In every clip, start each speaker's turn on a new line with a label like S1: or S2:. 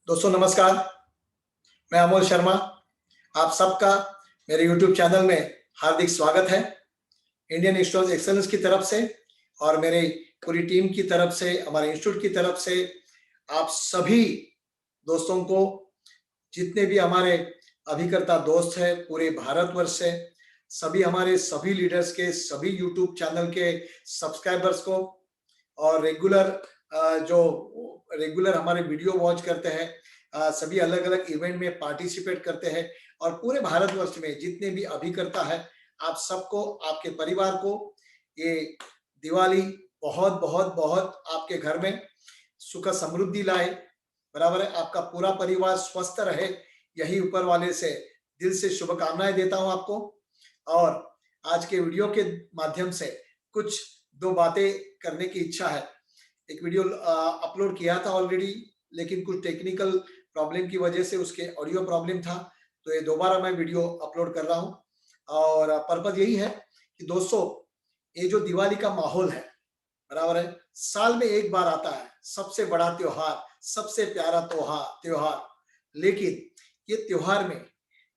S1: दोस्तों नमस्कार। मैं अमोल शर्मा, आप सबका मेरे YouTube चैनल में हार्दिक स्वागत है। इंडियन स्टोर्स एक्सेलेंस की तरफ से और मेरे पूरी टीम की तरफ से, हमारे इंस्टीट्यूट की तरफ से आप सभी दोस्तों को, जितने भी हमारे अभिकर्ता दोस्त हैं पूरे भारतवर्ष से, सभी हमारे सभी लीडर्स के, सभी YouTube चैनल के सब्सक्राइबर्स को और जो रेगुलर हमारे वीडियो वॉच करते हैं, सभी अलग अलग इवेंट में पार्टिसिपेट करते हैं और पूरे भारतवर्ष में जितने भी अभिकर्ता है, आप सबको, आपके परिवार को ये दिवाली बहुत बहुत बहुत आपके घर में सुख समृद्धि लाए। बराबर है, आपका पूरा परिवार स्वस्थ रहे, यही ऊपर वाले से दिल से शुभकामनाएं देता हूं आपको। और आज के वीडियो के माध्यम से कुछ दो बातें करने की इच्छा है। एक वीडियो अपलोड किया था ऑलरेडी, लेकिन कुछ टेक्निकल प्रॉब्लम की वजह से उसके ऑडियो प्रॉब्लम था, तो ये दोबारा मैं वीडियो अपलोड कर रहा हूं। और पर्पज यही है कि दोस्तों, ये जो दिवाली का माहौल है, बराबर है, साल में एक बार आता है, सबसे बड़ा त्योहार, सबसे प्यारा त्योहार। लेकिन ये त्योहार में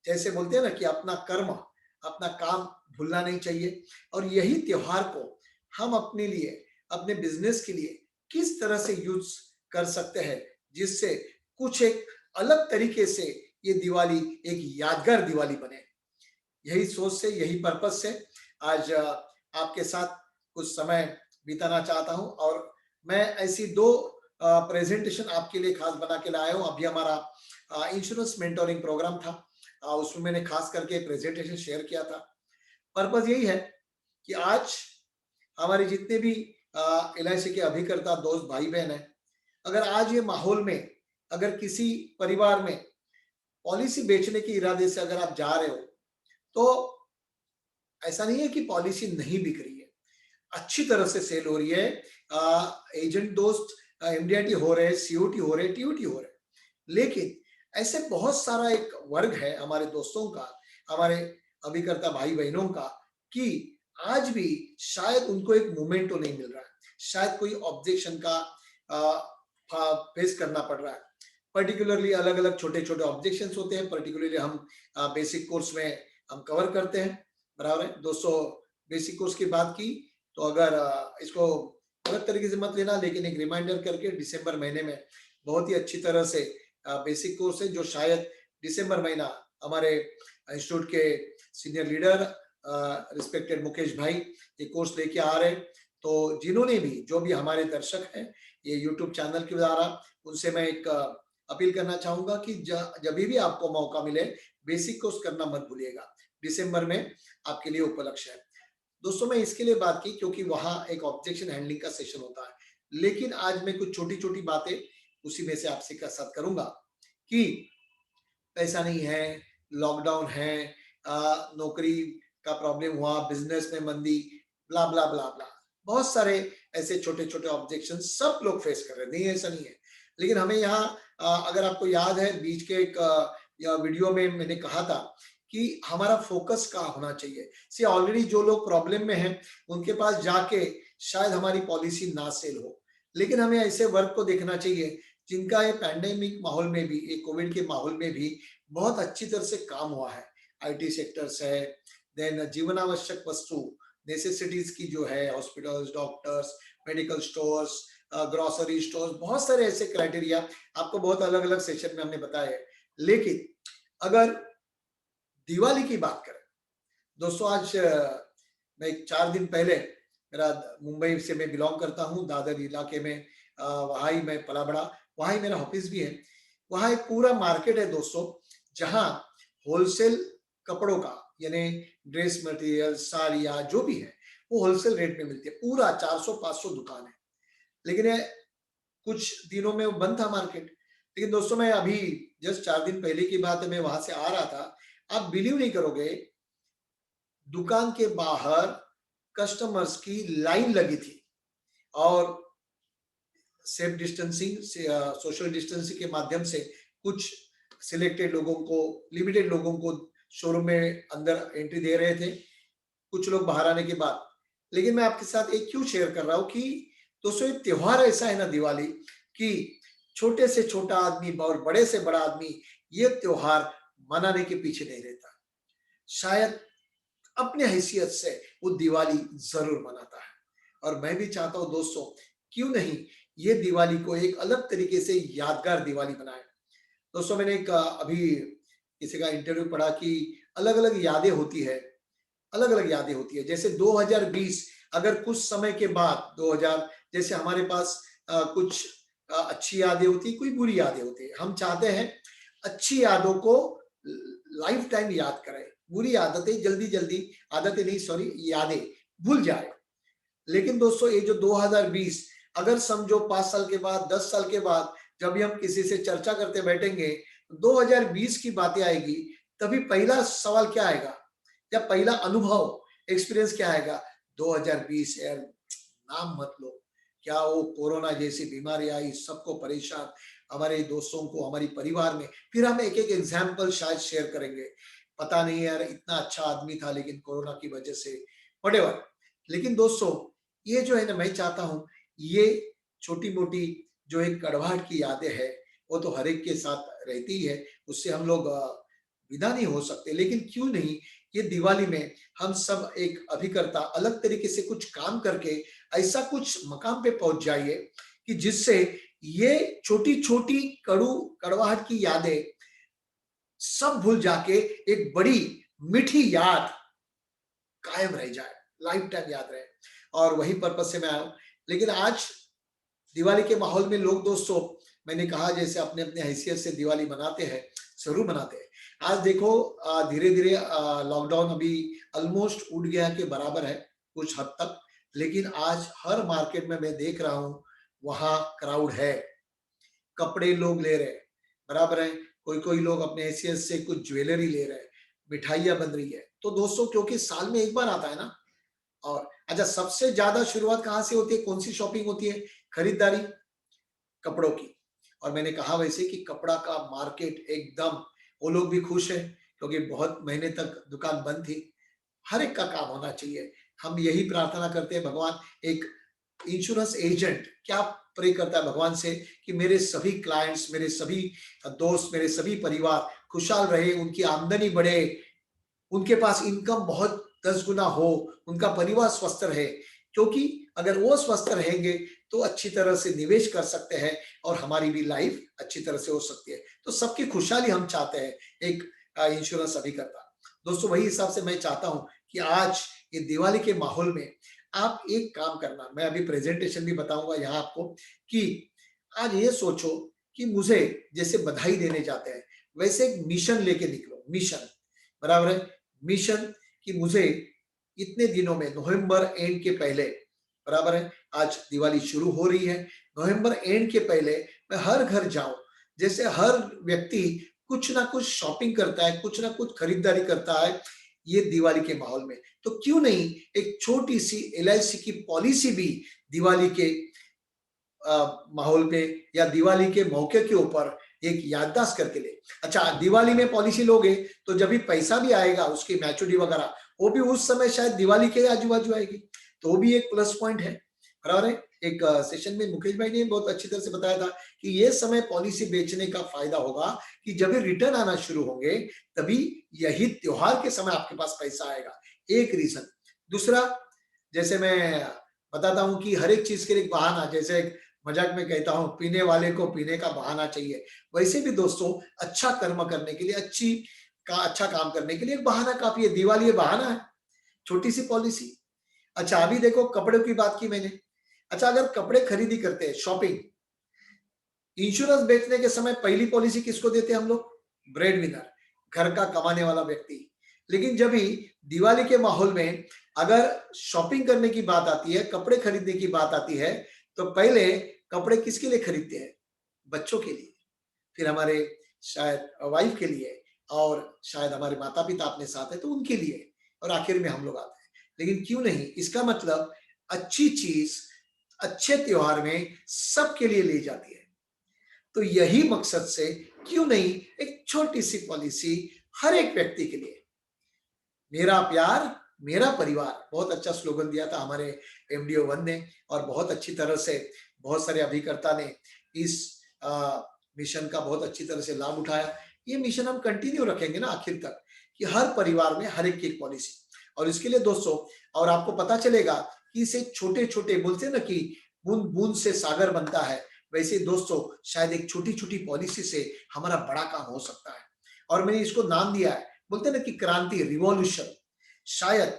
S1: जैसे बोलते हैं ना कि अपना कर्म, अपना काम भूलना नहीं चाहिए। और यही त्योहार को हम अपने लिए, अपने बिजनेस के लिए किस तरह से यूज कर सकते हैं, जिससे कुछ एक अलग तरीके से ये दिवाली एक यादगार दिवाली बने। यही सोच से, यही पर्पज से आज आपके साथ कुछ समय बिताना चाहता हूं। और मैं ऐसी दो प्रेजेंटेशन आपके लिए खास बना के लाया हूं। अभी हमारा इंश्योरेंस मेंटोरिंग प्रोग्राम था, उसमें मैंने खास करके प्रेजेंटेशन शेयर किया था। पर्पज यही है कि आज हमारे जितने भी LIC के अभिकर्ता दोस्त भाई बहन है, अगर आज ये माहौल में, अगर किसी परिवार में पॉलिसी बेचने के इरादे से अगर आप जा रहे हो, तो ऐसा नहीं है कि पॉलिसी नहीं बिक रही है, अच्छी तरह से सेल हो रही है। एजेंट दोस्त MDRT हो रहे, COT हो रहे, TOT हो रहे। लेकिन ऐसे बहुत सारा एक वर्ग है हमारे दोस्तों का, हमारे अभिकर्ता भाई बहनों का, कि आज भी शायद उनको एक मोमेंटो नहीं मिल रहा है, शायद कोई ऑब्जेक्शन का फेस करना पड़ रहा है। पर्टिकुलरली अलग अलग छोटे छोटे ऑब्जेक्शंस होते हैं, पर्टिकुलरली हम बेसिक कोर्स में हम कवर करते हैं। बराबर है दोस्तों, बेसिक कोर्स की बात की तो अगर इसको गलत तरीके से मत लेना, लेकिन एक रिमाइंडर करके दिसंबर महीने में बहुत ही अच्छी तरह से बेसिक कोर्स है, जो शायद दिसंबर महीना हमारे इंस्टीट्यूट के सीनियर लीडर रिस्पेक्टेड मुकेश भाई ये कोर्स लेके आ रहे हैं। तो जिन्होंने भी, जो भी हमारे दर्शक हैं ये यूट्यूब चैनल के द्वारा, उनसे मैं एक अपील करना चाहूंगा कि जब भी आपको मौका मिले, बेसिक कोर्स करना मत भूलिएगा। दिसंबर में आपके लिए उपलक्ष्य है दोस्तों। मैं इसके लिए बात की क्योंकि वहां एक ऑब्जेक्शन हैंडलिंग का सेशन होता है, लेकिन आज मैं कुछ छोटी छोटी बातें उसी में से आपसे साथ करूंगा कि पैसा नहीं है, लॉकडाउन है, नौकरी का प्रॉब्लम हुआ, बिजनेस में मंदी, ब्ला ब्ला ब्ला ब्ला, बहुत सारे ऐसे छोटे छोटे ऑब्जेक्शन सब लोग फेस कर रहे हैं, नहीं ऐसा नहीं है। लेकिन हमें यहाँ अगर आपको याद है, बीच के एक या वीडियो में मैंने कहा था कि हमारा फोकस कहाँ होना चाहिए। सी ऑलरेडी जो लोग प्रॉब्लम में हैं, उनके पास जाके शायद हमारी पॉलिसी ना सेल हो, लेकिन हमें ऐसे वर्क को देखना चाहिए जिनका ये पैंडेमिक माहौल में भी, एक कोविड के माहौल में भी बहुत अच्छी तरह से काम हुआ है। IT सेक्टर्स है, देन जीवन आवश्यक वस्तु, नेसेसिटीज की जो है, hospitals, doctors, medical stores, grocery stores, बहुत सारे ऐसे क्राइटेरिया आपको बहुत अलग अलग सेशन में हमने बताया है। लेकिन अगर दिवाली की बात करें दोस्तों, आज मैं 4 दिन पहले, मेरा मुंबई से मैं बिलोंग करता हूँ, दादर इलाके में, वहाँ ही मैं पला बड़ा, वहाँ ही मेरा ऑफिस भी है। वहाँ एक पूरा मार्केट है दोस्तों, जहाँ होलसेल कपड़ों का, यानी ड्रेस मटेरियल, साड़ियाँ जो भी है, वो होलसेल रेट में मिलती है। पूरा 400-500 दुकान है, लेकिन ये कुछ दिनों में वो बंद था मार्केट। लेकिन दोस्तों, मैं अभी जस्ट 4 दिन पहले की बात है, मैं वहां से आ रहा था, आप बिलीव नहीं करोगे, दुकान के बाहर कस्टमर्स की लाइन लगी थी और सेफ डिस्टेंसिंग, सोशल डिस्टेंसिंग के माध्यम से कुछ सिलेक्टेड लोगों को, लिमिटेड लोगों को शोरूम में अंदर एंट्री दे रहे थे, कुछ लोग बाहर आने के बाद। लेकिन मैं आपके साथ एक क्यों शेयर कर रहा हूं कि दोस्तों, ये त्योहार ऐसा है ना दिवाली, कि छोटे से छोटा आदमी और बड़े से बड़ा आदमी ये त्योहार मनाने के पीछे नहीं रहता, शायद अपने हैसियत से वो दिवाली जरूर मनाता है। और मैं भी चाहता हूं दोस्तों, क्यों नहीं ये दिवाली को एक अलग तरीके से यादगार दिवाली बनाए। दोस्तों मैंने एक अभी किसी का इंटरव्यू पढ़ा कि अलग अलग यादें होती है, अलग अलग यादें होती है। जैसे 2020, अगर कुछ समय के बाद 2000, जैसे हमारे पास कुछ अच्छी यादें होती, कोई बुरी यादें होती है। हम चाहते हैं अच्छी यादों को लाइफ टाइम याद करें, बुरी आदतें जल्दी जल्दी, आदतें नहीं सॉरी, यादें भूल जाए। लेकिन दोस्तों ये जो 2020, अगर समझो 5 साल के बाद, 10 साल के बाद जब भी हम किसी से चर्चा करते बैठेंगे, 2020 की बातें आएगी, तभी पहला सवाल क्या आएगा या पहला अनुभव, एक्सपीरियंस क्या आएगा? 2020 यार, नाम मत लो, क्या वो कोरोना जैसी बीमारी आई, सबको परेशान, हमारे दोस्तों को, हमारी परिवार में। फिर हम एक एक एग्जाम्पल शायद शेयर करेंगे, पता नहीं यार इतना अच्छा आदमी था लेकिन कोरोना की वजह से whatever। लेकिन दोस्तों ये जो है ना, मैं चाहता हूं ये छोटी मोटी जो एक कड़वाहट की यादें है, वो तो हर एक के साथ रहती ही है, उससे हम लोग विदा नहीं हो सकते। लेकिन क्यों नहीं ये दिवाली में हम सब एक अभिकर्ता अलग तरीके से कुछ काम करके ऐसा कुछ मकाम पे पहुंच जाइए कि जिससे ये छोटी छोटी कड़वाहट की यादें सब भूल जाके एक बड़ी मीठी याद कायम रह जाए, लाइफ टाइम याद रहे। और वही पर्पज से मैं आया हूं। लेकिन आज दिवाली के माहौल में लोग दोस्तों, मैंने कहा जैसे अपने अपने हैसियत से दिवाली मनाते हैं, जरूर मनाते हैं। आज देखो धीरे धीरे लॉकडाउन अभी ऑलमोस्ट उठ गया के बराबर है कुछ हद तक। लेकिन आज हर मार्केट में मैं देख रहा हूं, वहां क्राउड है, कपड़े लोग ले रहे हैं, बराबर है। कोई कोई लोग अपने हैसियत से कुछ ज्वेलरी ले रहे हैं, मिठाइयां बन रही है। तो दोस्तों क्योंकि साल में एक बार आता है ना। और अच्छा, सबसे ज्यादा शुरुआत कहां से होती है, कौन सी शॉपिंग होती है? खरीदारी, कपड़ों की। और मैंने कहा वैसे कि कपड़ा का मार्केट एकदम, वो लोग भी खुश है क्योंकि बहुत महीने तक दुकान बंद थी। हर एक का काम होना चाहिए। हम यही प्रार्थना करते हैं भगवान, एक इंश्योरेंस एजेंट क्या प्रे करता है भगवान से कि मेरे सभी क्लाइंट्स, मेरे सभी दोस्त, मेरे सभी परिवार खुशहाल रहे, उनकी आमदनी बढ़े, उनके पास इनकम बहुत 10 गुना हो, उनका परिवार स्वस्थ रहे। क्योंकि अगर वो स्वस्थ रहेंगे तो अच्छी तरह से निवेश कर सकते हैं और हमारी भी लाइफ अच्छी तरह से हो सकती है। तो सबकी खुशहाली हम चाहते हैं, एक इंश्योरेंस अभी करता। दोस्तों वही हिसाब से मैं चाहता हूं कि आज ये दिवाली के माहौल में आप एक काम करना, मैं अभी प्रेजेंटेशन भी बताऊंगा यहाँ आपको, कि आज ये सोचो कि मुझे जैसे बधाई देने जाते हैं वैसे एक मिशन लेके निकलो, मिशन, बराबर है। मिशन कि मुझे इतने दिनों में नवंबर एंड के पहले, बराबर है, आज दिवाली शुरू हो रही है, नवंबर एंड के पहले मैं हर घर जाऊं। जैसे हर व्यक्ति कुछ ना कुछ शॉपिंग करता है, कुछ ना कुछ खरीदारी करता है ये दिवाली के माहौल में, तो क्यों नहीं एक छोटी सी LIC की पॉलिसी भी दिवाली के माहौल पे या दिवाली के मौके के ऊपर एक याददाश्त करके ले। अच्छा, दिवाली में पॉलिसी लोगे तो जब भी पैसा भी आएगा उसकी मैच्योरिटी वगैरह, वो भी उस समय शायद दिवाली के आजू बाजू आएगी, तो वो भी एक प्लस पॉइंट है, बराबर है। एक सेशन में मुकेश भाई ने बहुत अच्छी तरह से बताया था कि ये समय पॉलिसी बेचने का फायदा होगा कि जब भी रिटर्न आना शुरू होंगे तभी यही त्योहार के समय आपके पास पैसा आएगा, एक रीजन। दूसरा, जैसे मैं बताता हूं कि हर एक चीज के लिए एक बहाना, जैसे मजाक में कहता हूं पीने वाले को पीने का बहाना चाहिए, वैसे भी दोस्तों अच्छा कर्म करने के लिए, अच्छा काम करने के लिए एक बहाना काफी है। दिवाली ये बहाना है, छोटी सी पॉलिसी। अच्छा अभी देखो कपड़ों की बात की मैंने। अच्छा, अगर कपड़े खरीदी करते हैं, शॉपिंग, इंश्योरेंस बेचने के समय पहली पॉलिसी किसको देते हैं हम लोग? ब्रेड विनर, घर का कमाने वाला व्यक्ति। लेकिन जब भी दिवाली के माहौल में अगर शॉपिंग करने की बात आती है, कपड़े खरीदने की बात आती है, तो पहले कपड़े किसके लिए खरीदते हैं? बच्चों के लिए, फिर हमारे शायद वाइफ के लिए, और शायद हमारे माता पिता अपने साथ है तो उनके लिए, और आखिर में हम लोग आते हैं। लेकिन क्यों नहीं, इसका मतलब अच्छी चीज अच्छे त्योहार में सबके लिए ली जाती है। तो यही मकसद से क्यों नहीं एक छोटी सी पॉलिसी हर एक व्यक्ति के लिए। मेरा प्यार मेरा परिवार, बहुत अच्छा स्लोगन दिया था हमारे MD1 ने, और बहुत अच्छी तरह से बहुत सारे अभिकर्ता ने इस मिशन का बहुत अच्छी तरह से लाभ उठाया। ये मिशन हम कंटिन्यू रखेंगे ना आखिर तक, कि हर परिवार में हर एक की एक पॉलिसी। और इसके लिए दोस्तों, और आपको पता चलेगा कि इसे छोटे छोटे बोलते हैं ना कि बूंद बूंद से सागर बनता है, वैसे दोस्तों शायद एक छोटी छोटी पॉलिसी से हमारा बड़ा काम हो सकता है। और मैंने इसको नाम दिया है, बोलते हैं ना कि क्रांति, रिवॉल्यूशन। शायद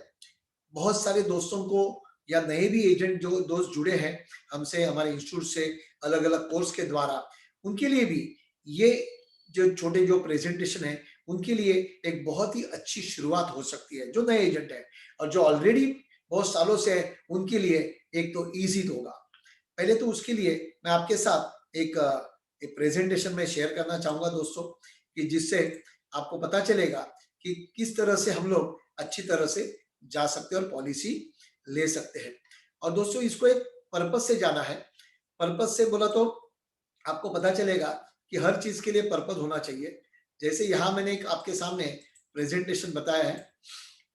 S1: बहुत सारे दोस्तों को या नए भी एजेंट जो दोस्त जुड़े हैं हमसे, हमारे इंस्टीट्यूट से अलग अलग कोर्स के द्वारा, उनके लिए भी ये जो छोटे जो प्रेजेंटेशन है उनके लिए एक बहुत ही अच्छी शुरुआत हो सकती है, जो नए एजेंट है। और जो ऑलरेडी बहुत सालों से है उनके लिए एक तो ईजी होगा। पहले तो उसके लिए मैं आपके साथ एक प्रेजेंटेशन में शेयर करना चाहूंगा दोस्तों, कि जिससे आपको पता चलेगा कि किस तरह से हम लोग अच्छी तरह से जा सकते हैं और पॉलिसी ले सकते हैं। और दोस्तों इसको एक पर्पस से जाना है। पर्पस से बोला तो आपको पता चलेगा कि हर चीज के लिए पर्पस होना चाहिए। जैसे यहाँ मैंने एक आपके सामने प्रेजेंटेशन बताया है,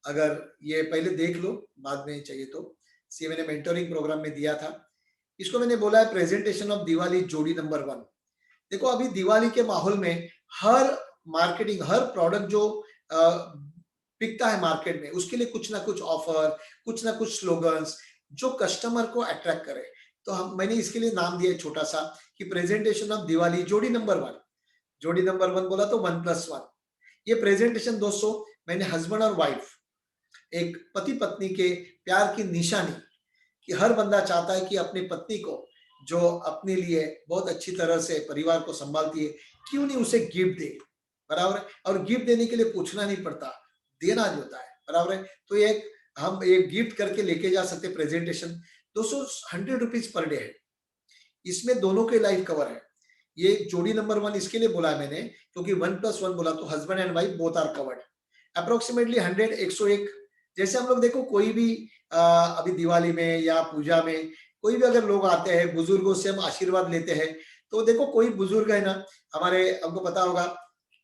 S1: अगर ये पहले देख लो, बाद में चाहिए तो। ये मैंने मेंटोरिंग प्रोग्राम में दिया था। इसको मैंने बोला है प्रेजेंटेशन ऑफ दिवाली जोड़ी नंबर 1। देखो अभी दिवाली के माहौल में हर मार्केटिंग, हर प्रोडक्ट जो बिकता है मार्केट में, उसके लिए कुछ ना कुछ ऑफर, कुछ ना कुछ स्लोगन्स जो कस्टमर को अट्रैक्ट करे। तो मैंने इसके लिए नाम दिया है छोटा सा, कि प्रेजेंटेशन ऑफ दिवाली जोड़ी नंबर 1। जोड़ी नंबर 1 बोला तो 1+1। ये प्रेजेंटेशन दोस्तों मैंने हस्बैंड और वाइफ, एक पति पत्नी के प्यार की निशानी, कि हर बंदा चाहता है कि अपनी पत्नी को, जो अपने लिए बहुत अच्छी तरह से परिवार को संभालती है, क्यों नहीं उसे गिफ्ट दे, बराबर है। और गिफ्ट देने के लिए पूछना नहीं पड़ता, देना जो होता है, बराबर है। तो एक हम एक गिफ्ट करके लेके जा सकते प्रेजेंटेशन। दोस्तों 100 रुपीज पर डे है, इसमें दोनों के लाइफ कवर है। ये जोड़ी नंबर 1 इसके लिए बोला है मैंने, क्योंकि 1+1 बोला तो husband and wife both are covered. Approximately 100, 101। जैसे हम लोग देखो कोई भी अभी दिवाली में या पूजा में कोई भी अगर लोग आते हैं, बुजुर्गों से हम आशीर्वाद लेते हैं, तो देखो कोई बुजुर्ग है ना हमारे, हमको पता होगा,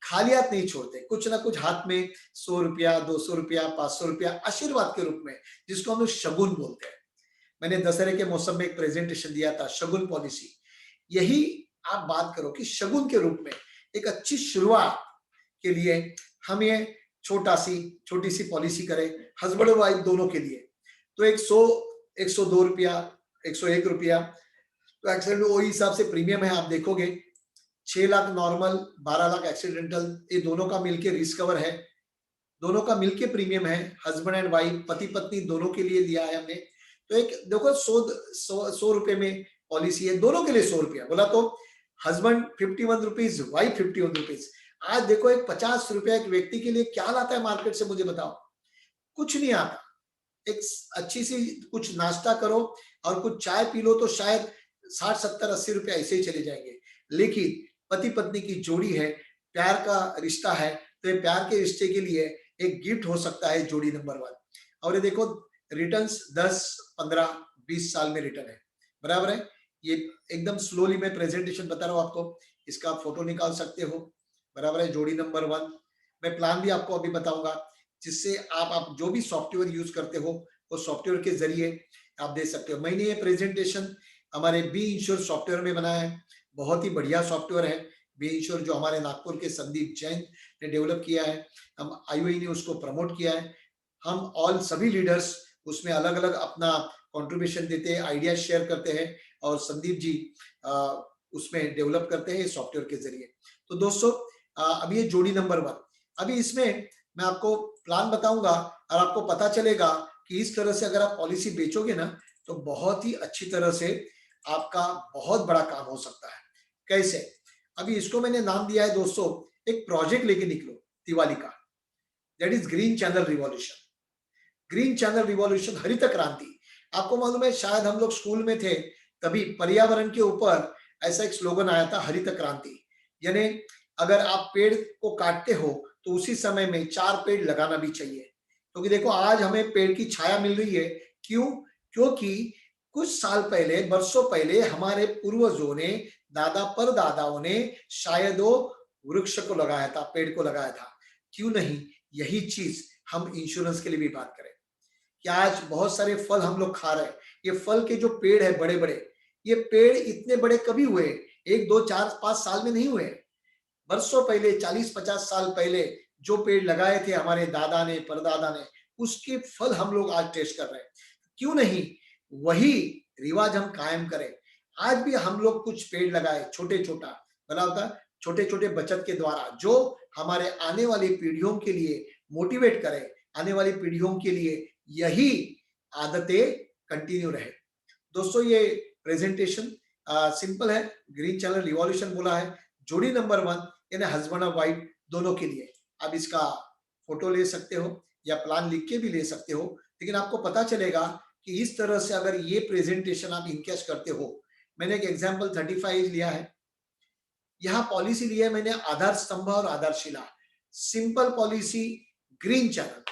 S1: खाली हाथ नहीं छोड़ते, कुछ ना कुछ हाथ में 100 रुपया, 200 रुपया, 500 रुपया आशीर्वाद के रूप में, जिसको हम लोग शगुन बोलते हैं। मैंने दशहरे के मौसम में एक प्रेजेंटेशन दिया था, शगुन पॉलिसी। यही आप बात करो कि शगुन के रूप में एक अच्छी शुरुआत के लिए हम ये छोटी सी पॉलिसी करें हस्बैंड और वाइफ दोनों के लिए। तो 100, 102 रुपया, 101 रुपया, तो एक्सीडेंट वही हिसाब से प्रीमियम है। आप देखोगे 6 लाख नॉर्मल, 12 लाख एक्सीडेंटल, ये दोनों का मिलके रिस्क कवर है, दोनों का मिलके प्रीमियम है। हस्बैंड एंड वाइफ, पति पत्नी दोनों के लिए दिया है हमने। तो एक देखो 100 रुपए में पॉलिसी है, दोनों के लिए 100 रुपया बोला तो हस्बैंड 51 रुपीज, वाइफ 51 रुपीज। आज देखो एक 50 रुपया एक व्यक्ति के लिए क्या लाता है मार्केट से, मुझे बताओ, कुछ नहीं आता। एक अच्छी सी कुछ नाश्ता करो और कुछ चाय पी लो तो शायद 60, 70, 80 रुपया ऐसे ही चले जाएंगे। लेकिन पति पत्नी की जोड़ी है, प्यार का रिश्ता है, तो ये प्यार के रिश्ते के लिए एक गिफ्ट हो सकता है जोड़ी नंबर 1। और ये देखो रिटर्न्स 10, 15, 20 साल में रिटर्न है, बराबर है। ये एकदम स्लोली मैं प्रेजेंटेशन बता रहा हूँ आपको, इसका आप फोटो निकाल सकते हो, बराबर है। जोड़ी नंबर 1 मैं प्लान भी आपको अभी बताऊंगा, जिससे आप जो भी सॉफ्टवेयर यूज करते हो वो सॉफ्टवेयर के जरिए आप दे सकते हो। मैंने ये प्रेजेंटेशन हमारे बी इंश्योर सॉफ्टवेयर में बनाया है, बहुत ही बढ़िया सॉफ्टवेयर है बी इंश्योर, जो हमारे नागपुर के संदीप जैन ने डेवलप किया है। हम आईओई ने उसको प्रमोट किया है। हम ऑल सभी लीडर्स उसमें अलग अलग अपना कंट्रीब्यूशन देते हैं, आइडिया शेयर करते हैं, और संदीप जी उसमें डेवलप करते हैं सॉफ्टवेयर के जरिए। तो दोस्तों अभी ये जोड़ी नंबर 1, अभी इसमें मैं आपको प्लान बताऊंगा और आपको पता चलेगा कि इस तरह से अगर आप पॉलिसी बेचोगे ना, तो बहुत ही अच्छी तरह से आपका बहुत बड़ा काम हो सकता है। कैसे? अभी इसको मैंने नाम दिया है दोस्तों, एक प्रोजेक्ट लेके निकलो दिवाली का, that is green channel revolution. Green channel revolution, हरित क्रांति। आपको मालूम है, शायद हम लोग स्कूल में थे तभी पर्यावरण के ऊपर ऐसा एक स्लोगन आया था, हरित क्रांति। यानी अगर आप पेड़ को काटते हो तो उसी समय में 4 पेड़ लगाना भी चाहिए, क्योंकि देखो आज हमें पेड़ की छाया मिल रही है। क्यों? क्योंकि कुछ साल पहले, वर्षों पहले हमारे पूर्वजों ने, दादा परदादाओं ने शायद वो वृक्ष को लगाया था, पेड़ को लगाया था। क्यों नहीं यही चीज हम इंश्योरेंस के लिए भी बात करें, कि आज बहुत सारे फल हम लोग खा रहे हैं, ये फल के जो पेड़ है बड़े बड़े, ये पेड़ इतने बड़े कभी हुए एक दो चार पांच साल में नहीं हुए, बरसों पहले 40-50 साल पहले जो पेड़ लगाए थे हमारे दादा ने परदादा ने, उसके फल हम लोग आज टेस्ट कर रहे हैं। क्यों नहीं वही रिवाज हम कायम करें। आज भी हम लोग कुछ पेड़ लगाए, छोटे छोटा बना होता, छोटे छोटे बचत के द्वारा, जो हमारे आने वाली पीढ़ियों के लिए मोटिवेट करे, आने वाली पीढ़ियों के लिए यही आदतें कंटिन्यू रहे। दोस्तों ये प्रेजेंटेशन सिंपल है, ग्रीन चैनल रिवॉल्यूशन बोला है, जोड़ी नंबर 1 यानी हस्बैंड और वाइफ दोनों के लिए। आप इसका फोटो ले सकते हो या प्लान लिख के भी ले सकते हो, लेकिन आपको पता चलेगा कि इस तरह से अगर ये प्रेजेंटेशन आप इनकेश करते हो। मैंने एक एग्जांपल 35 लिया है, यहाँ पॉलिसी लिया है मैंने आधार स्तंभ और आधारशिला, सिंपल पॉलिसी, ग्रीन चैनल।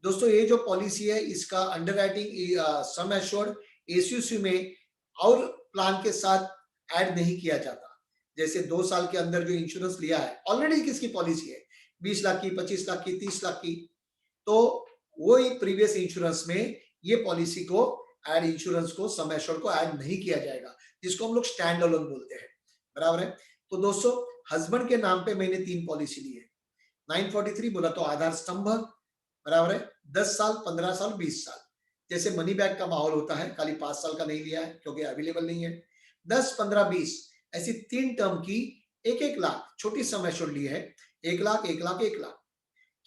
S1: दोस्तों ये जो पॉलिसी है इसका अंडरराइटिंग सम एश्योर्ड एसयूसी में और प्लान के साथ ऐड नहीं किया जाता। जैसे 2 साल के अंदर जो इंश्योरेंस लिया है, ऑलरेडी किसकी पॉलिसी है 20 लाख की, 25 लाख की, 30 लाख की, तो वो प्रीवियस इंश्योरेंस में ये पॉलिसी को ऐड, इंश्योरेंस को सम एश्योर्ड को ऐड नहीं किया जाएगा, जिसको हम लोग स्टैंड अलोन बोलते हैं। बराबर है। तो दोस्तों हस्बैंड के नाम पे मैंने 3 पॉलिसी ली है। 943 बोला तो आधार स्तंभ, बराबर है, 10 साल, 15 साल, 20 साल। जैसे मनी बैग का माहौल होता है, खाली 5 साल का नहीं लिया है क्योंकि अवेलेबल नहीं है। 10, 15, 20 ऐसी 3 टर्म की 1-1 लाख छोटी सम एश्योर्ड ली है। 1 लाख, 1 लाख, 1 लाख।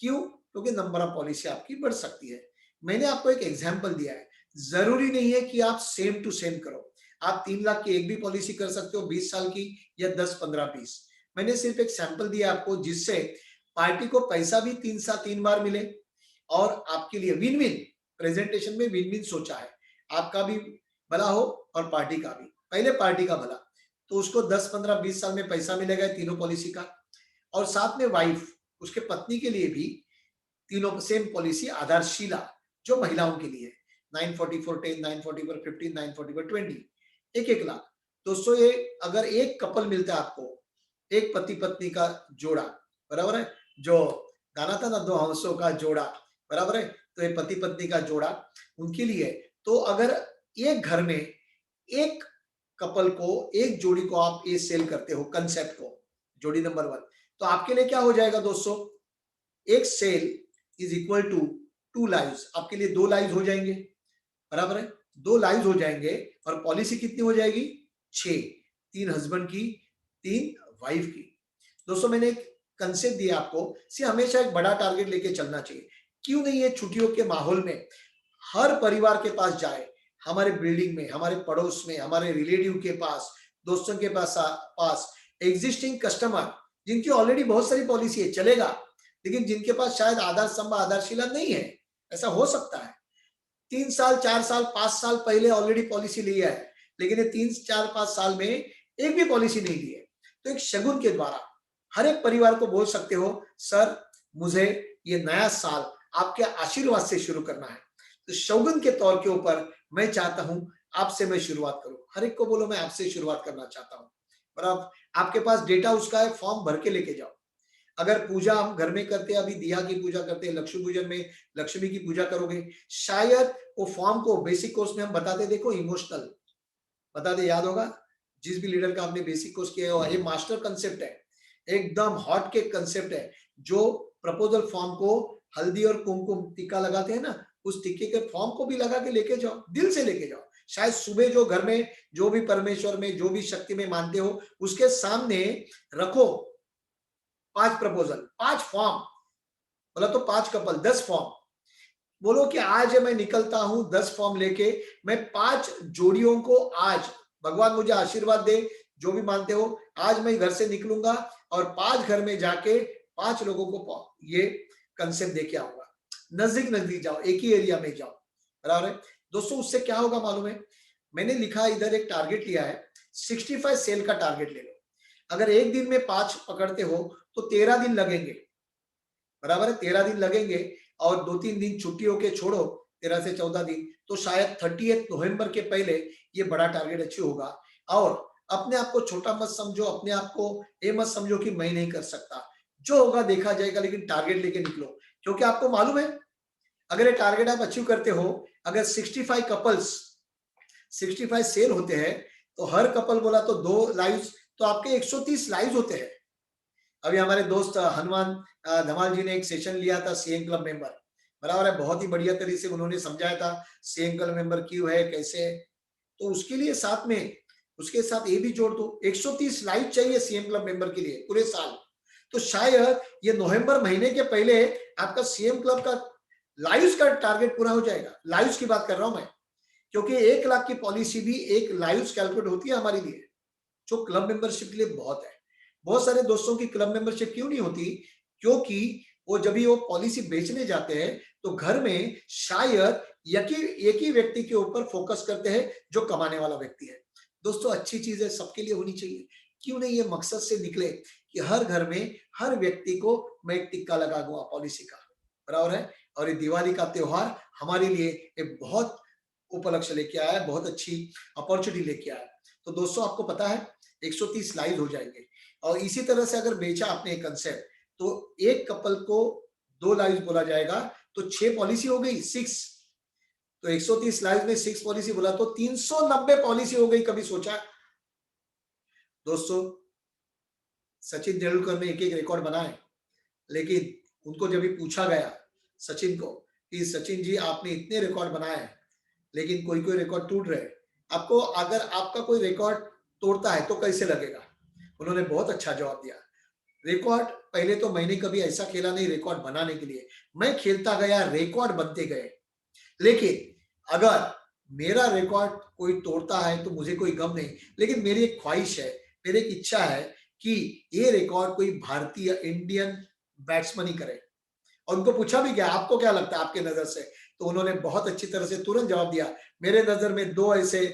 S1: क्यों? क्योंकि नंबर ऑफ पॉलिसी आपकी बढ़ सकती है। मैंने आपको एक एग्जाम्पल दिया है, जरूरी नहीं है कि आप सेम टू सेम करो। आप 3 लाख की एक भी पॉलिसी कर सकते हो 20 साल की, या 10, 15, 20। मैंने सिर्फ एक सैंपल दिया आपको, जिससे पार्टी को पैसा भी 3 बार मिले और आपके लिए विन विन, प्रेजेंटेशन में विन विन सोचा है, आपका भी भला हो और पार्टी का भी। पहले पार्टी का भला, तो उसको 10, 15, 20 साल में पैसा मिलेगा तीनों पॉलिसी का, और साथ में वाइफ, उसके पत्नी के लिए भी तीनों सेम पॉलिसी आधारशिला, जो महिलाओं के लिए 944 10, 944 15, 944 20, 1-1 लाख। दोस्तों ये अगर एक कपल मिलता है आपको, एक पति पत्नी का जोड़ा, बराबर है, जो गाना था ना, 2 हंसों का जोड़ा, बराबर है, तो ये पति पत्नी का जोड़ा उनके लिए। तो अगर एक घर में एक कपल को, एक जोड़ी को आप ये सेल करते हो कंसेप्ट को, जोड़ी नंबर 1, तो आपके लिए क्या हो जाएगा दोस्तों, एक sale is equal to 2 lives, आपके लिए 2 लाइव्स हो जाएंगे, बराबर है, 2 लाइव्स हो जाएंगे। और पॉलिसी कितनी हो जाएगी, 6, 3 हस्बैंड की, 3 वाइफ की। दोस्तों मैंने एक कंसेप्ट दिया आपको, से हमेशा एक बड़ा टारगेट लेके चलना चाहिए। क्यों नहीं ये छुट्टियों के माहौल में हर परिवार के पास जाए, हमारे बिल्डिंग में, हमारे पड़ोस में, हमारे रिलेटिव के पास, दोस्तों के पास एग्जिस्टिंग कस्टमर जिनकी ऑलरेडी बहुत सारी पॉलिसी है, चलेगा, लेकिन जिनके पास शायद आधार स्तंभ आधारशिला नहीं है, ऐसा हो सकता है 3 साल 4 साल 5 साल पहले ऑलरेडी पॉलिसी लिया है, लेकिन ये 3 4 5 साल में एक भी पॉलिसी नहीं ली है। तो एक शगुन के द्वारा हर एक परिवार को बोल सकते हो, सर मुझे ये नया साल आपके आशीर्वाद से शुरू करना है, तो शगुन के तौर के ऊपर मैं चाहता हूं आपसे मैं शुरुआत करूं। हर एक को बोलो मैं आपसे शुरुआत करना चाहता हूं। और आपके पास डेटा उसका है, फॉर्म भर के लेके जाओ। अगर पूजा हम घर में करते हैं, अभी दिया की पूजा करते हैं, लक्ष्मी पूजन में लक्ष्मी की पूजा करोगे, शायद वो फॉर्म को बेसिक कोर्स में हम बताते, देखो इमोशनल बताते, याद होगा जिस भी लीडर का आपने बेसिक कोर्स किया है, ये मास्टर कंसेप्ट है, एकदम हॉट केक कंसेप्ट है। जो प्रपोजल फॉर्म को हल्दी और कुमकुम टीका लगाते हैं ना, उस टीके के फॉर्म को भी लगा के लेके जाओ, दिल से लेके जाओ। शायद सुबह जो घर में जो भी परमेश्वर में, जो भी शक्ति में मानते हो, उसके सामने रखो 5 प्रपोजल, 5 फॉर्म, बोला तो 5 कपल, 10 फॉर्म। बोलो कि आज मैं निकलता हूं 10 फॉर्म लेके, मैं 5 जोड़ियों को आज भगवान मुझे आशीर्वाद दे, जो भी मानते हो, आज मैं घर से निकलूंगा और 5 घर में जाके 5 लोगों को ये कंसेप्ट देके आऊंगा। नजदीक नजदीक जाओ, एक ही एरिया में जाओ, बराबर है दोस्तों। उससे क्या होगा मालूम है, मैंने लिखा इधर एक टारगेट लिया है, 65 सेल का टारगेट ले लो। अगर एक दिन में 5 पकड़ते हो तो 13 दिन लगेंगे, बराबर है, 13 दिन लगेंगे, और 2-3 दिन छुट्टियों के छोड़ो, 13 से 14 दिन, तो शायद 30 नवंबर के पहले ये बड़ा टारगेट अचीव होगा। और अपने आप को छोटा मत समझो, अपने आप को ये मत समझो कि मैं नहीं कर सकता, जो होगा देखा जाएगा, लेकिन टारगेट लेके निकलो। क्योंकि आपको मालूम है, अगर ये टारगेट आप अचीव करते हो, अगर 65 कपल्स 65 सेल होते हैं, तो हर कपल बोला तो 2 लाइव्स तो आपके 130 लाइव होते हैं। अभी हमारे दोस्त हनुमान धमाल जी ने एक सेशन लिया था सीएम क्लब मेंबर, बराबर है, बहुत ही बढ़िया तरीके से उन्होंने समझाया था सीएम क्लब मेंबर क्यों है, कैसे है। तो उसके लिए साथ में उसके साथ ये भी जोड़ दो, 130 लाइव चाहिए सीएम क्लब मेंबर के लिए पूरे साल। तो शायद ये नवंबर महीने के पहले आपका सीएम क्लब का लाइव्स का टारगेट पूरा हो जाएगा। लाइव्स की बात कर रहा हूं मैं, क्योंकि 1 लाख की पॉलिसी भी एक लाइव्स कैलकुलेट होती है हमारे लिए, जो क्लब मेंबरशिप के लिए बहुत है। बहुत सारे दोस्तों की क्लब मेंबरशिप क्यों नहीं होती? क्योंकि वो जब भी वो पॉलिसी बेचने जाते हैं तो घर में शायद एक ही व्यक्ति के ऊपर फोकस करते हैं जो कमाने वाला व्यक्ति है। दोस्तों अच्छी चीज है, सबके लिए होनी चाहिए। क्यों नहीं ये मकसद से निकले कि हर घर में हर व्यक्ति को मैं एक टिक्का लगा दूंगा पॉलिसी का, बराबर है। और ये दिवाली का त्योहार हमारे लिए एक बहुत उपलक्ष्य लेके आया है, बहुत अच्छी अपॉर्चुनिटी लेके आया है। तो दोस्तों आपको पता है 130 लाइव हो जाएंगे। और इसी तरह से अगर बेचा आपने एक कंसेप्ट, तो एक कपल को 2 लाइव बोला जाएगा, तो 6 पॉलिसी हो गई, 6। तो 130 लाइव में 6 पॉलिसी बोला तो 390 पॉलिसी हो गई। कभी सोचा दोस्तों? सचिन तेंदुलकर ने एक एक रिकॉर्ड बनाए, लेकिन उनको जब भी पूछा गया सचिन को कि सचिन जी आपने इतने रिकॉर्ड बनाए लेकिन कोई कोई रिकॉर्ड टूट रहे, आपको अगर आपका कोई रिकॉर्ड तोड़ता है तो कैसे लगेगा? उन्होंने बहुत अच्छा जवाब दिया। रिकॉर्ड पहले तो मैंने कभी ऐसा खेला नहीं रिकॉर्ड बनाने के लिए, मैं खेलता गया, रिकॉर्ड बनते गए। लेकिन अगर मेरा रिकॉर्ड कोई तोड़ता है तो मुझे कोई गम नहीं, लेकिन मेरी एक ख्वाहिश है, मेरी एक इच्छा है कि ये रिकॉर्ड कोई भारतीय इंडियन बैट्समैन ही करे। और उनको पूछा भी गया आपको क्या लगता है आपके नजर से, तो उन्होंने बहुत अच्छी तरह से तुरंत जवाब दिया, मेरे नजर में 2 ऐसे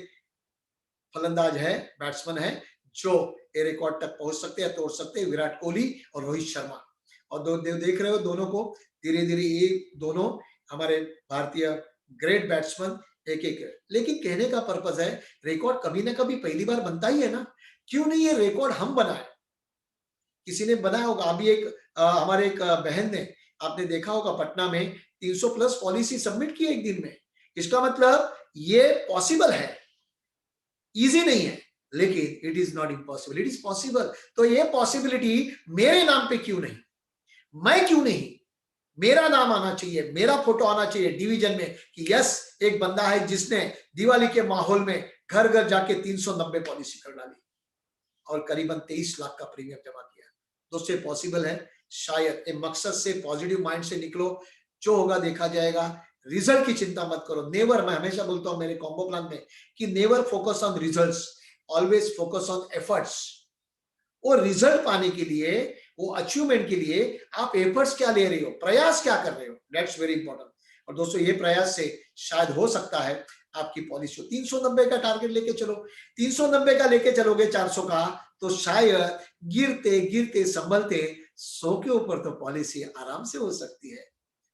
S1: फलंदाज है, बैट्समैन है जो ये रिकॉर्ड तक पहुंच सकते हैं, तोड़ सकते हैं, विराट कोहली और रोहित शर्मा। और देख रहे हो दोनों को, धीरे धीरे ये दोनों हमारे भारतीय ग्रेट बैट्समैन एक एक। लेकिन कहने का पर्पज है रिकॉर्ड कभी ना कभी पहली बार बनता ही है ना, क्यों नहीं ये रिकॉर्ड हम बनाए? किसी ने बनाया होगा। अभी एक हमारे एक बहन ने, आपने देखा होगा, पटना में 300 प्लस पॉलिसी सबमिट की एक दिन में। इसका मतलब ये पॉसिबल है, इजी नहीं है, लेकिन it is not impossible, it is possible. तो ये पॉसिबिलिटी मेरे नाम पे क्यों नहीं? मैं क्यों नहीं? मेरा नाम आना चाहिए, मेरा फोटो आना चाहिए डिवीजन में कि यस एक बंदा है जिसने दिवाली के माहौल में घर घर जाके 390 पॉलिसी कर डाली और करीबन 23 लाख का प्रीमियम जमा किया। दोस्तों पॉसिबल है। शायद एक मकसद से, पॉजिटिव माइंड से निकलो, जो होगा देखा जाएगा। रिजल्ट की चिंता मत करो, नेवर। मैं हमेशा बोलता हूं मेरे कॉम्बो प्लान में कि never focus on results, always focus on efforts. वो रिजल्ट पाने के लिए, वो अचीवमेंट के लिए आप एफर्ट्स क्या ले रहे हो, प्रयास क्या कर रहे हो, दैट्स वेरी इंपॉर्टेंट। और दोस्तों ये प्रयास से शायद हो सकता है आपकी पॉलिसी 390 का टारगेट लेके चलो, 390 का लेके चलोगे 400 का, तो शायद गिरते गिरते संभलते 100 के ऊपर तो पॉलिसी आराम से हो सकती है।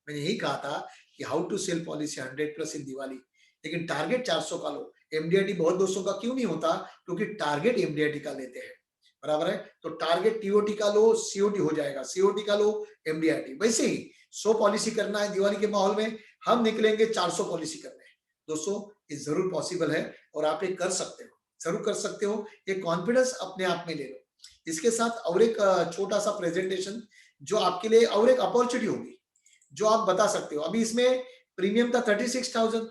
S1: मैंने यही कहा था कि how to sell policy 100 plus in Diwali, लेकिन टारगेट 400 का लो। एमडीआईटी बहुत दोस्तों का क्यों नहीं होता? क्योंकि टारगेट एमडीआईटी का लेते हैं, बराबर है। तो टारगेट टीओटी का लो, सीओटी हो जाएगा, सीओटी का लो, एमडीआईटी। वैसे ही 100 पॉलिसी करना है दिवाली के माहौल में, हम निकलेंगे 400 पॉलिसी करने। दोस्तों ये जरूर पॉसिबल है और आप ये कर सकते हो, जरूर कर सकते हो। ये कॉन्फिडेंस अपने आप में ले लो। इसके साथ और एक छोटा सा प्रेजेंटेशन जो आपके लिए और एक अपॉर्चुनिटी होगी, जो आप बता सकते हो। अभी इसमें प्रीमियम था 36,000,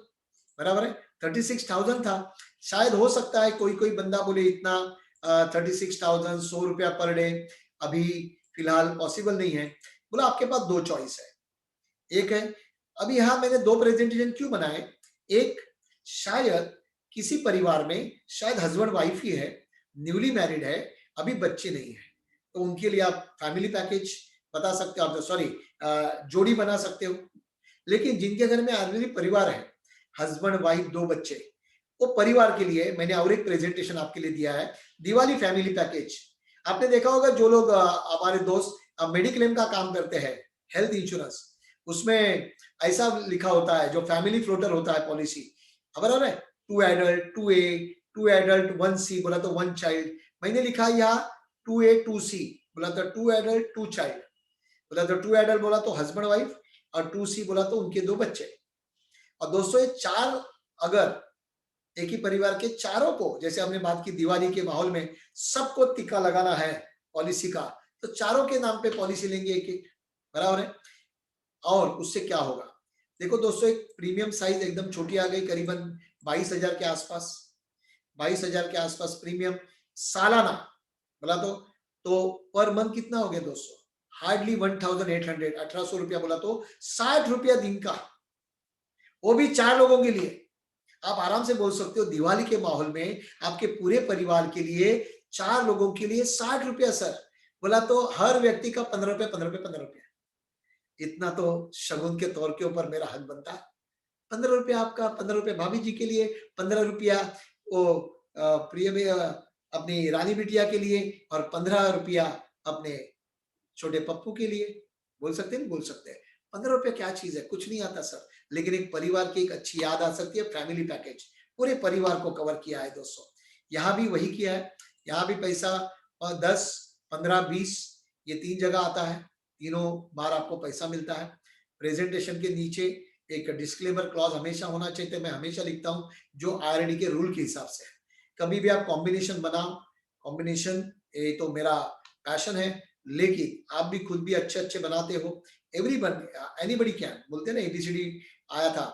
S1: बराबर है, 36,000 था। शायद हो सकता है कोई कोई बंदा बोले इतना 36,000 ₹100 पर डे अभी फिलहाल पॉसिबल नहीं है। बोला आपके पास 2 चॉइस है। एक है, अभी यहाँ मैंने 2 प्रेजेंटेशन क्यों बनाए, एक शायद किसी परिवार में शायद हस्बैंड वाइफ ही है, न्यूली मैरिड है, अभी बच्चे नहीं है, तो उनके लिए आप फैमिली पैकेज बता सकते हो, आप सॉरी जोड़ी बना सकते हो। लेकिन जिनके घर में ऑलरेडी परिवार है, हस्बैंड वाइफ 2 बच्चे, वो परिवार के लिए मैंने और एक प्रेजेंटेशन आपके लिए दिया है, दिवाली फैमिली पैकेज। आपने देखा होगा जो लोग हमारे दोस्त मेडिक्लेम का काम करते हैं, हेल्थ इंश्योरेंस, उसमें ऐसा लिखा होता है जो फैमिली फ्लोटर होता है पॉलिसी, खबर है, 2 एडल्ट 2A, 2 एडल्ट 1C बोला तो 1 चाइल्ड। मैंने लिखा यहाँ 2A 2C बोला तो 2 एडल्ट 2 चाइल्ड, बोला तो 2 एडल्ट बोला तो हस्बैंड वाइफ, और 2C बोला तो उनके 2 बच्चे। और दोस्तों ये 4 अगर एक ही परिवार के चारों को, जैसे हमने बात की दिवाली के माहौल में सबको टिक्का लगाना है पॉलिसी का, तो चारों के नाम पे पॉलिसी लेंगे एक एक, बराबर है। और उससे क्या होगा, देखो दोस्तों, एक प्रीमियम साइज एकदम छोटी आ गई, करीबन 22,000 के आसपास, 22,000 के आसपास प्रीमियम सालाना बोला तो पर मंथ कितना हो गया दोस्तों, हार्डली 1,800, 1800 रुपया बोला तो 60 रुपया दिन का, वो भी 4 लोगों के लिए। आप आराम से बोल सकते हो दिवाली के माहौल में आपके पूरे परिवार के लिए 4 लोगों के लिए 60 रुपया सर, बोला तो हर व्यक्ति का 15 रुपया 15 रुपया 15 रुपया, इतना तो शगुन के तौर के ऊपर मेरा हक बनता है। 15 रुपया आपका, 15 रुपया भाभी जी के लिए, 15 रुपया वो प्रिय में अपनी रानी बिटिया के लिए, और 15 रुपया अपने छोटे पप्पू के लिए। बोल सकते हैं, बोल सकते हैं। 15 रुपया क्या चीज है, कुछ नहीं आता सर, लेकिन एक परिवार की एक अच्छी याद आ सकती है। फैमिली पैकेज पूरे परिवार को कवर किया है दोस्तों, यहाँ भी वही किया है। यहाँ भी पैसा 10, 15, 20 ये 3 जगह आता है, तीनों बार आपको पैसा मिलता है। प्रेजेंटेशन के नीचे एक डिस्क्लेमर क्लॉज हमेशा होना चाहिए, मैं हमेशा लिखता हूँ, जो आईआरडी के रूल के हिसाब से है। कभी भी आप कॉम्बिनेशन बनाओ, कॉम्बिनेशन ये तो मेरा पैशन है, लेकिन आप भी खुद भी अच्छे अच्छे बनाते हो। एवरीवन, एनीबडी कैन, बोलते हैं ना एबीसीडी आया था,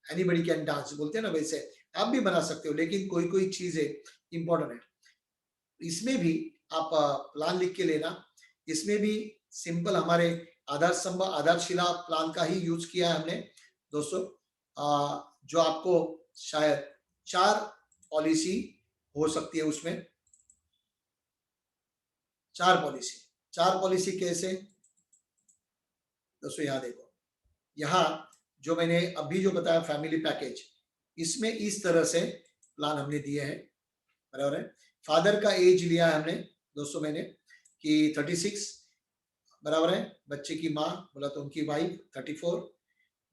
S1: एनीबडी कैन डांस बोलते हैं ना, वैसे आप भी बना सकते हो, लेकिन कोई कोई चीजें इंपॉर्टेंट है। इसमें भी आप प्लान लिख के लेना, इसमें भी सिंपल हमारे आधार स्तंभ आधारशिला प्लान का ही यूज किया है हमने दोस्तों। जो आपको शायद 4 पॉलिसी हो सकती है उसमें, 4 पॉलिसी कैसे दोस्तों, यहाँ देखो, यहाँ जो मैंने अभी जो बताया फैमिली पैकेज, इसमें इस तरह से प्लान हमने दिए हैं, बराबर है। फादर का एज लिया है हमने दोस्तों मैंने कि 36, बराबर है। बच्चे की माँ बोला तो उनकी वाइफ 34,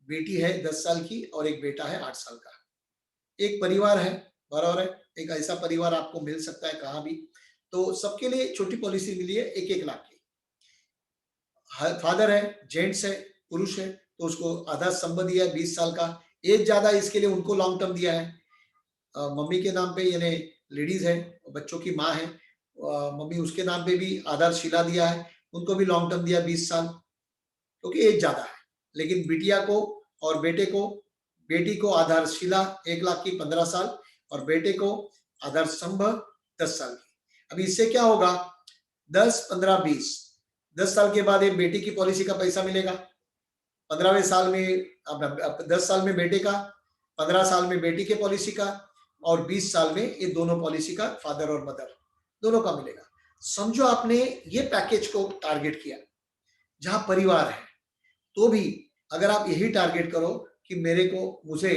S1: बेटी है 10 साल की और एक बेटा है 8 साल का। एक परिवार है, बराबर है, एक ऐसा परिवार आपको मिल सकता है कहाँ भी, तो सबके लिए छोटी पॉलिसी मिली है 1-1 लाख की। फादर है, जेंट्स है, पुरुष है, तो उसको आधा स्तंभ दिया है 20 साल का। एज ज्यादा है इसके लिए उनको लॉन्ग टर्म दिया है। मम्मी के नाम पे यानी लेडीज है, बच्चों की माँ है, मम्मी उसके नाम पे भी आधारशिला दिया है, उनको भी लॉन्ग टर्म दिया 20 साल, क्योंकि एज ज्यादा है। लेकिन बिटिया को और बेटे को, बेटी को आधारशिला 1 लाख की 15 साल, और बेटे को आधार स्तंभ 10 साल की। अभी इससे क्या होगा, 10, 15, 20, 10 साल के बाद एक बेटी की पॉलिसी का पैसा मिलेगा, 15वें साल में 10 साल में बेटे का, 15 साल में बेटी के पॉलिसी का, और 20 साल में ये दोनों पॉलिसी का, फादर और मदर दोनों का मिलेगा। समझो आपने ये पैकेज को टारगेट किया जहां परिवार है, तो भी अगर आप यही टारगेट करो कि मुझे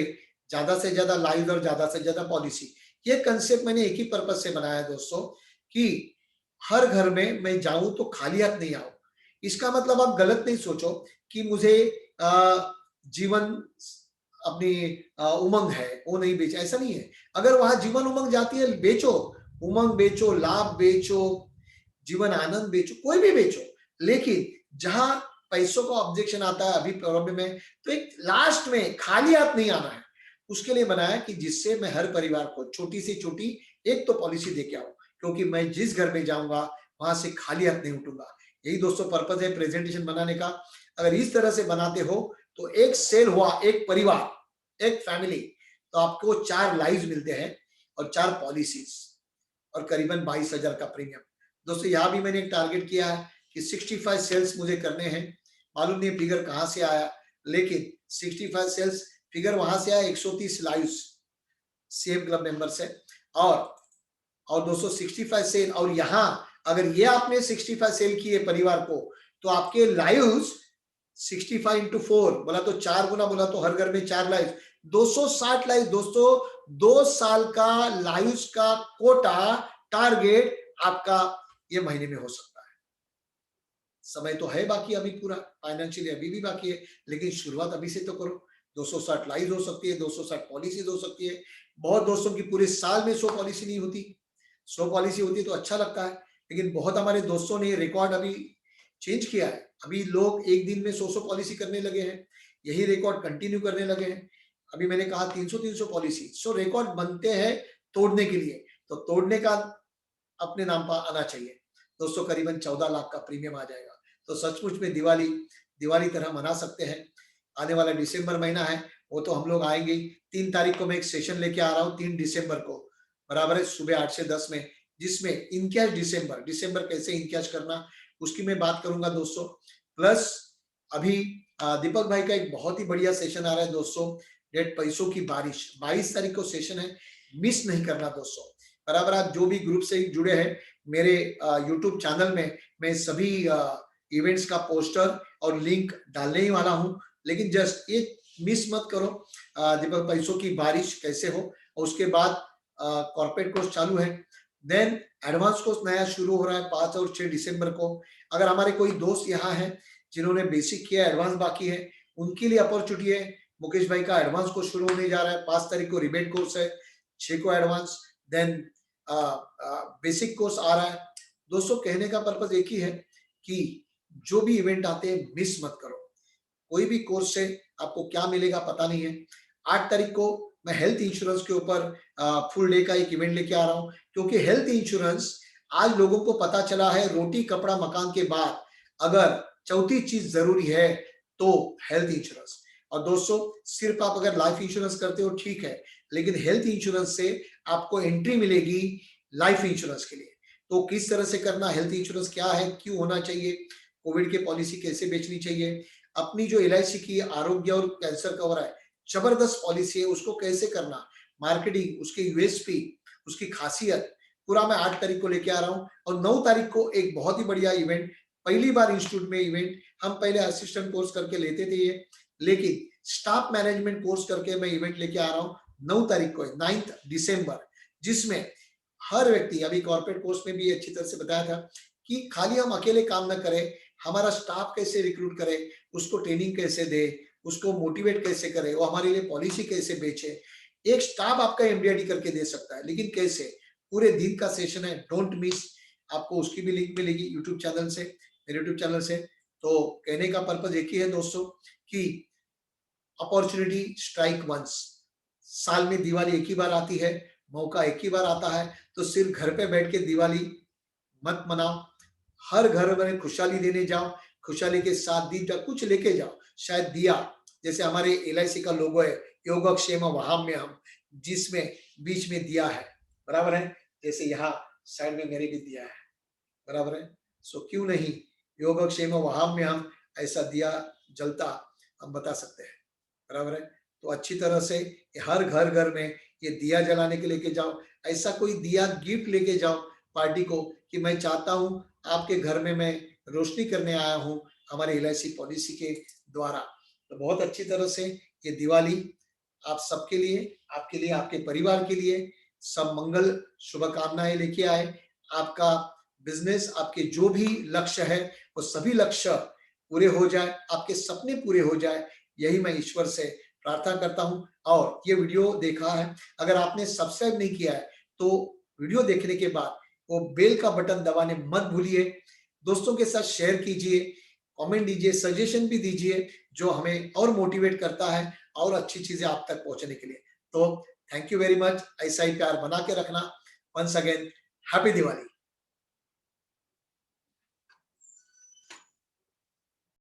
S1: ज्यादा से ज्यादा लाइव और ज्यादा से ज्यादा पॉलिसी, ये कंसेप्ट मैंने एक ही पर्पज से बनाया दोस्तों कि हर घर में मैं जाऊं तो खाली हाथ नहीं आऊं। इसका मतलब आप गलत नहीं सोचो कि मुझे जीवन अपनी उमंग है वो नहीं बेच, ऐसा नहीं है। अगर वहां जीवन उमंग जाती है, बेचो, उमंग बेचो, लाभ बेचो, जीवन आनंद बेचो, कोई भी बेचो, लेकिन जहां पैसों का ऑब्जेक्शन आता है, अभी प्रॉब्लम है, तो एक लास्ट में खाली हाथ नहीं आना है। उसके लिए बनाया कि जिससे मैं हर परिवार को छोटी से छोटी एक तो पॉलिसी देके आऊं, क्योंकि मैं जिस घर में जाऊंगा वहां से खाली हाथ नहीं उठूंगा। यही दोस्तों पर्पज है प्रेजेंटेशन बनाने का। अगर इस तरह से बनाते हो तो एक सेल हुआ, एक परिवार, एक फैमिली, तो आपको 4 लाइव्स मिलते हैं और 4 पॉलिसीज और करीबन 22,000 का प्रीमियम। दोस्तों यहाँ भी मैंने एक टारगेट किया है कि 65 सेल्स मुझे करने हैं। मालूम नहीं फिगर कहां से आया, लेकिन 65 सेल्स फिगर वहां से आया, 130 लाइव्स सेम क्लब मेंबर्स है, और दोस्तों 65 सेल, और यहाँ अगर ये आपने 65 सेल किए परिवार को, तो आपके लाइव्स 65 इंटू 4 बोला तो 4 गुना, बोला तो हर घर में 4 लाइव, 260 लाइव दोस्तों। 2 साल का लाइव्स का कोटा टारगेट आपका ये महीने में हो सकता है। समय तो है बाकी, अभी पूरा फाइनेंशियली अभी भी बाकी है, लेकिन शुरुआत अभी से तो करो। 260 लाइव हो सकती है, 260 पॉलिसीज हो सकती है। बहुत दोस्तों की पूरे साल में 100 पॉलिसी नहीं होती, 100 पॉलिसी होती तो अच्छा लगता है, लेकिन बहुत हमारे दोस्तों ने रिकॉर्ड अभी चेंज किया है। अभी लोग एक दिन में 100 पॉलिसी करने लगे हैं, यही रिकॉर्ड कंटिन्यू करने लगे हैं। अभी मैंने कहा 300 पॉलिसी, सो रिकॉर्ड बनते हैं तोड़ने के लिए, तो तोड़ने का अपने नाम पर आना चाहिए। दोस्तों करीबन 14 लाख का प्रीमियम आ जाएगा। तो सचमुच में दिवाली दिवाली तरह मना सकते हैं। आने वाला दिसंबर महीना है, वो तो हम लोग आएंगे। 3 तारीख को मैं एक सेशन लेके आ रहा हूँ, 3 दिसंबर को, बराबर है, सुबह 8 से 10 में, जिसमें इनकैश दिसंबर कैसे इनकैश करना उसकी मैं बात करूंगा दोस्तों। प्लस अभी दीपक भाई का एक बहुत ही बढ़िया सेशन आ रहा है दोस्तों, डेट पैसों की बारिश, 22 तारीख को सेशन है, मिस नहीं करना दोस्तों। बराबर, आप जो भी ग्रुप से जुड़े हैं मेरे यूट्यूब चैनल में, मैं सभी इवेंट्स का पोस्टर और लिंक डालने ही वाला हूं, लेकिन जस्ट एक मिस मत करो। दीपक पैसों की बारिश कैसे हो, और उसके बाद कॉर्पोरेट कोर्स चालू है, देन एडवांस कोर्स नया शुरू हो रहा है 5 और 6 दिसंबर को। अगर हमारे कोई दोस्त यहाँ हैं जिन्होंने बेसिक किया, एडवांस बाकी है, उनके लिए अपॉर्चुनिटी है। मुकेश भाई का एडवांस कोर्स शुरू होने जा रहा है, 5 तारीख को रिबेट कोर्स है, 6 को एडवांस, देन बेसिक कोर्स आ रहा है। दोस्तों कहने का पर्पज एक ही है कि जो भी इवेंट आते हैं मिस मत करो। कोई भी कोर्स से आपको क्या मिलेगा पता नहीं है। 8 तारीख को मैं हेल्थ इंश्योरेंस के ऊपर फुल डे का एक इवेंट लेके आ रहा हूँ, क्योंकि हेल्थ इंश्योरेंस आज लोगों को पता चला है, रोटी कपड़ा मकान के बाद अगर चौथी चीज जरूरी है तो हेल्थ इंश्योरेंस। और दोस्तों सिर्फ आप अगर लाइफ इंश्योरेंस करते हो ठीक है, लेकिन हेल्थ इंश्योरेंस से आपको एंट्री मिलेगी लाइफ इंश्योरेंस के लिए। तो किस तरह से करना, हेल्थ इंश्योरेंस क्या है, क्यों होना चाहिए, कोविड के पॉलिसी कैसे बेचनी चाहिए, अपनी जो एलआईसी की आरोग्य और कैंसर कवर है, जबरदस्त पॉलिसी है, उसको कैसे करना, मार्केटिंग, उसके यूएसपी, उसकी खासियत, पूरा मैं 8 तारीख को लेके आ रहा हूँ। और 9 तारीख को एक बहुत ही बढ़िया इवेंट, पहली बार इंस्टीट्यूट में इवेंट, हम पहले असिस्टेंट कोर्स करके लेते थे ये, लेकिन स्टाफ मैनेजमेंट कोर्स करके मैं इवेंट लेके आ रहा हूँ 9 तारीख को, 9 दिसंबर, जिसमें हर व्यक्ति, अभी कॉर्पोरेट कोर्स में भी अच्छी तरह से बताया था कि खाली हम अकेले काम न करें, हमारा स्टाफ कैसे रिक्रूट करें, उसको ट्रेनिंग कैसे दे, उसको मोटिवेट कैसे करे, वो हमारे लिए पॉलिसी कैसे बेचे। एक स्टाफ आपका एमडीआईडी करके दे सकता है, लेकिन कैसे, पूरे दिन का सेशन है, डोंट मिस। आपको उसकी भी लिंक मिलेगी यूट्यूब चैनल से, मेरे यूट्यूब चैनल से। तो कहने का पर्पज एक ही है दोस्तों कि अपॉर्चुनिटी स्ट्राइक वंस, साल में दिवाली एक ही बार आती है, मौका एक ही बार आता है, तो सिर्फ घर पे बैठ के दिवाली मत मनाओ, हर घर में खुशहाली देने जाओ, खुशहाली के साथ दीप कुछ लेके जाओ, शायद दिया, जैसे हमारे एलआईसी का लोगो है, योगक्षेम वहाम्यहम, जिसमें बीच में दिया है, बराबर है, जैसे यहाँ साइड में मेरे भी दिया है, बराबर है। सो क्यों नहीं योगक्षेम वहाम्यहम, ऐसा दिया जलता हम बता सकते हैं, बराबर है। तो अच्छी तरह से हर घर घर में ये दिया जलाने के लेके जाओ, ऐसा कोई दिया गिफ्ट लेके जाओ पार्टी को कि मैं चाहता हूं आपके घर में मैं रोशनी करने आया हूं हमारे एलआईसी पॉलिसी के द्वारा। तो बहुत अच्छी तरह से ये दिवाली आप सबके लिए, आपके लिए, आपके परिवार के लिए सब मंगल शुभकामनाएं लेके आए। आपका बिजनेस, आपके जो भी लक्ष्य है वो सभी लक्ष्य पूरे हो जाए, आपके सपने पूरे हो जाए, यही मैं ईश्वर से प्रार्थना करता हूं। और ये वीडियो देखा है, अगर आपने सब्सक्राइब नहीं किया है तो वीडियो देखने के बाद वो बेल का बटन दबाने मत भूलिए, दोस्तों के साथ शेयर कीजिए, कमेंट दीजिए, सजेशन भी दीजिए, जो हमें और मोटिवेट करता है और अच्छी चीजें आप तक पहुंचने के लिए। तो थैंक यू वेरी मच, ऐसा ही प्यार बना के रखना। Once again happy Diwali.